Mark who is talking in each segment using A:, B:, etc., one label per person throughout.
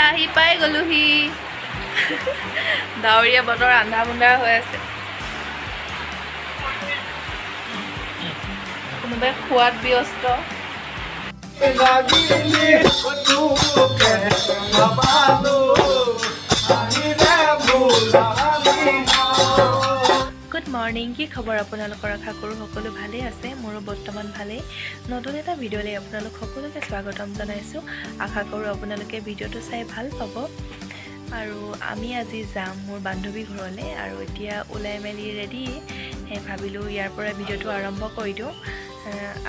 A: আহি পাই গ'লোহি ডাৱৰীয়া বতৰ আন্ধা মুন্ধা হৈ আছে কোনোবাই খোৱাত ব্যস্ত গুড মৰ্নিং কি খবৰ আপোনালোকৰ আশা কৰোঁ সকলো ভালেই আছে মোৰো বৰ্তমান ভালেই নতুন এটা ভিডিঅ'লৈ আপোনালোক সকলোকে স্বাগতম জনাইছোঁ আশা কৰোঁ আপোনালোকে ভিডিঅ'টো চাই ভাল পাব আৰু আমি আজি যাম মোৰ বান্ধৱী ঘৰলৈ আৰু এতিয়া ওলাই মেলি ৰেডি ভাবিলোঁ ইয়াৰ পৰা ভিডিঅ'টো আৰম্ভ কৰি দিওঁ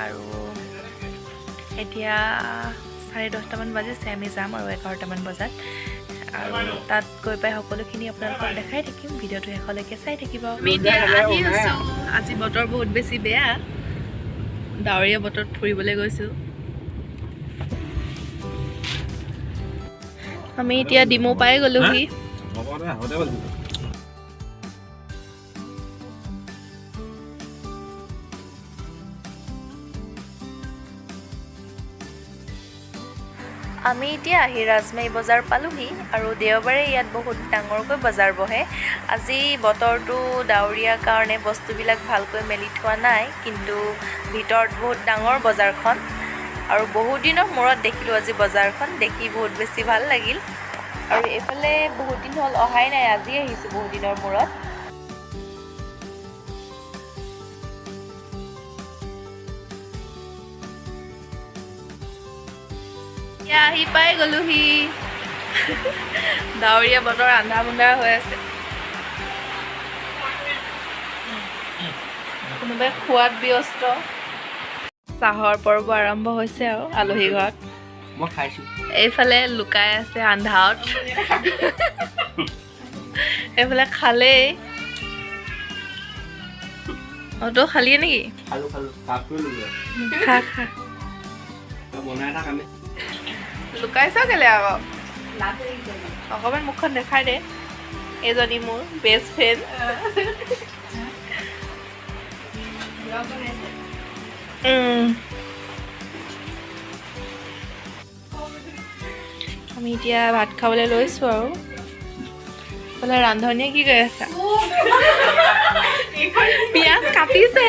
A: আৰু এতিয়া 10:30মান বাজিছে আমি যাম আৰু 11টামান বজাত আৰু তাত গৈ পাই সকলোখিনি আপোনালোকক দেখাই থাকিম ভিডিঅ'টো শেষলৈকে চাই থাকিব আমি এতিয়া আহি আছোঁ আজি বতৰ বহুত বেছি বেয়া ডাৱৰীয়া বতৰত ফুৰিবলৈ গৈছোঁ আমি এতিয়া ডিমৌ পাই গ'লোহি আমি এতিয়া আহি ৰাজমাহী বজাৰ পালোহি আৰু দেওবাৰে ইয়াত বহুত ডাঙৰকৈ বজাৰ বহে আজি বতৰটো ডাৱৰীয়া কাৰণে বস্তুবিলাক ভালকৈ মেলি থোৱা নাই কিন্তু ভিতৰত বহুত ডাঙৰ বজাৰখন আৰু বহুত দিনৰ মূৰত দেখিলোঁ আজি বজাৰখন দেখি বহুত বেছি ভাল লাগিল আৰু এইফালে বহুত দিন হ'ল অহাই নাই আজি আহিছোঁ বহুত দিনৰ মূৰত আহি পাই গ'লোহি ডাৱৰীয়া বতৰ আন্ধা মুন্ধা হৈ আছে কোনোবাই খোৱাত ব্যস্ত চাহৰ পৰ্ব আৰম্ভ হৈছে আৰু আলহী ঘৰত
B: মই খাইছোঁ
A: এইফালে লুকাই আছে আন্ধাৰত এইফালে খালেই তই খালিয়ে নেকি
B: খালোঁ কাপটোৱে লৈ
A: খা খা
B: বনাই থাক আমি
A: লুকাইছ কেলে আকৌ অকণমান মুখখন দেখাই দে এজনী মোৰ বেষ্ট ফ্ৰেণ্ড আমি এতিয়া ভাত খাবলৈ লৈছোঁ আৰু বোলে ৰান্ধনীয়ে কি কৰি আছা পিঁয়াজ কাটিছে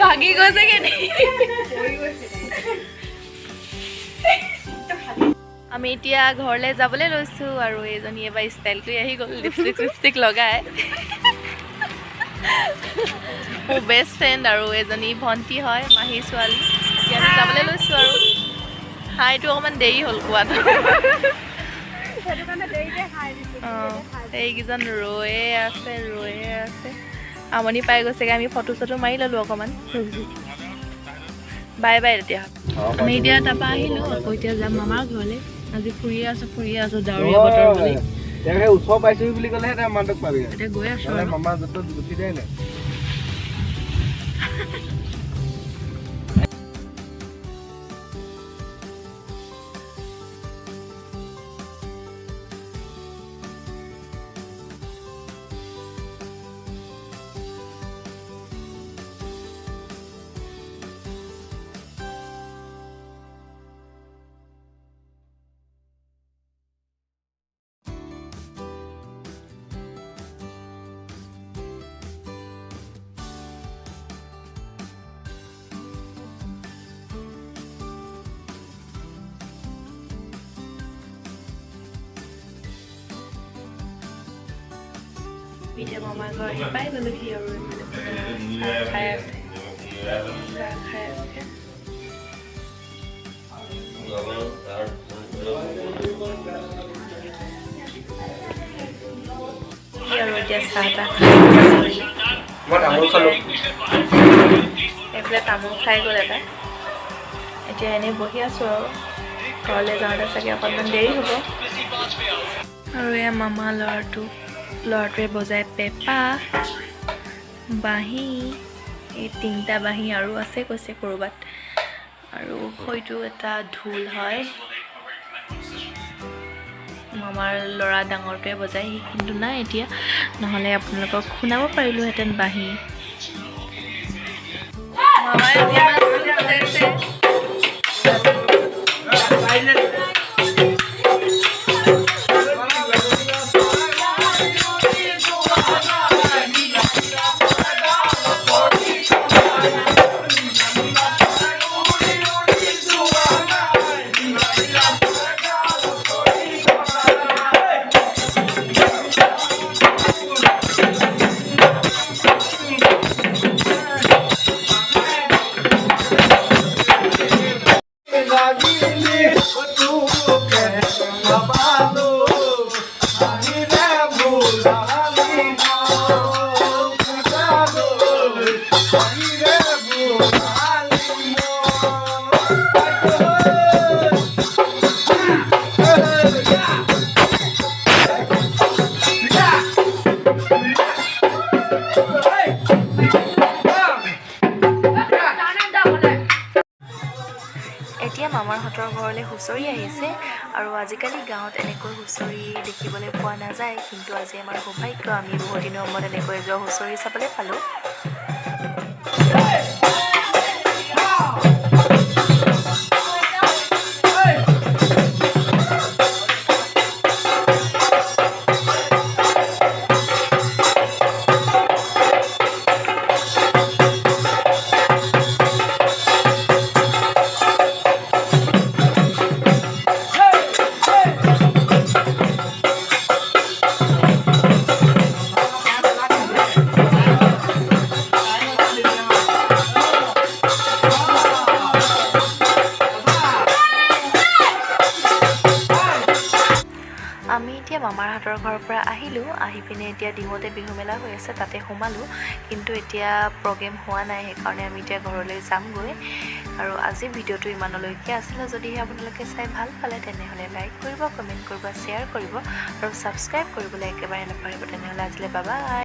A: ভাগি গৈছে কেনেকৈ আমি এতিয়া ঘৰলৈ যাবলৈ লৈছোঁ আৰু এইজনী এবাৰ ষ্টাইল কৰি আহি গ'ল লিপষ্টিক লগাই মোৰ বেষ্ট ফ্ৰেণ্ড আৰু এজনী ভণ্টি হয় মাহীৰ ছোৱালী এতিয়া আমি যাবলৈ লৈছোঁ আৰু হাইটো অকণমান দেৰি হ'ল কোৱাটো অঁ এইকেইজন ৰৈয়ে আছে আমনি পাই গৈছেগৈ আমি ফটো চটো মাৰি ল'লোঁ অকণমান বাই বাই তেতিয়া আমি এতিয়া তাৰপৰা আহিলোঁ আকৌ এতিয়া যাম মামাৰ ঘৰলৈ আজি ফুৰিয়ে আছোঁ ডাৱৰীয়া বতৰ বুলি
B: ওচৰ পাইছোঁ বুলি ক'লেহে মানুহক পাবি
A: এতিয়া গৈ আছোঁ
B: মামা য'ত গুচি যায় নাই
A: এতিয়া মামাৰ ঘৰ আহি পাই গ'লোহি আৰু খাই আছে আৰু এতিয়া চাহ তাহ এইফালে তামোল খাই গ'ল এটা এতিয়া এনেই বহি আছোঁ আৰু ঘৰলৈ যাওঁতে চাগে অকণমান দেৰি হ'ব আৰু এয়া মামা ল'ৰাটোৱে বজাই পেঁপা বাঁহী এই 3টা বাঁহী আৰু আছে কৈছে ক'ৰবাত আৰু হয়তো এটা ঢোল হয় মামাৰ ল'ৰা ডাঙৰটোৱে বজাই সি কিন্তু নাই এতিয়া নহ'লে আপোনালোকক শুনাব পাৰিলোঁহেঁতেন বাঁহী মামাই এতিয়া মামাৰহঁতৰ ঘৰলৈ হুঁচৰি আহিছে আৰু আজিকালি গাঁৱত এনেকৈ হুঁচৰি দেখিবলৈ পোৱা নাযায়, কিন্তু আজি আমাৰ সৌভাগ্য আমি বহু দিনৰ মূৰত এনেকৈ যোৱা হুঁচৰি চাবলৈ পালোঁ। আমি এতিয়া মামাৰহঁতৰ ঘৰৰ পৰা আহিলোঁ, আহি পিনে এতিয়া ডিঙতে বিহু মেলা হৈ আছে তাতে সোমালোঁ, কিন্তু এতিয়া প্ৰগ্ৰেম হোৱা নাই, সেইকাৰণে আমি এতিয়া ঘৰলৈ যামগৈ। আৰু আজি ভিডিঅ'টো ইমানলৈকে আছিলে, যদিহে আপোনালোকে চাই ভাল পালে তেনেহ'লে লাইক কৰিব, কমেণ্ট কৰিব, শ্বেয়াৰ কৰিব আৰু ছাবস্ক্ৰাইব কৰিবলৈ একেবাৰে নাপাহৰিব। তেনেহ'লে আজিলৈ বাই বাই।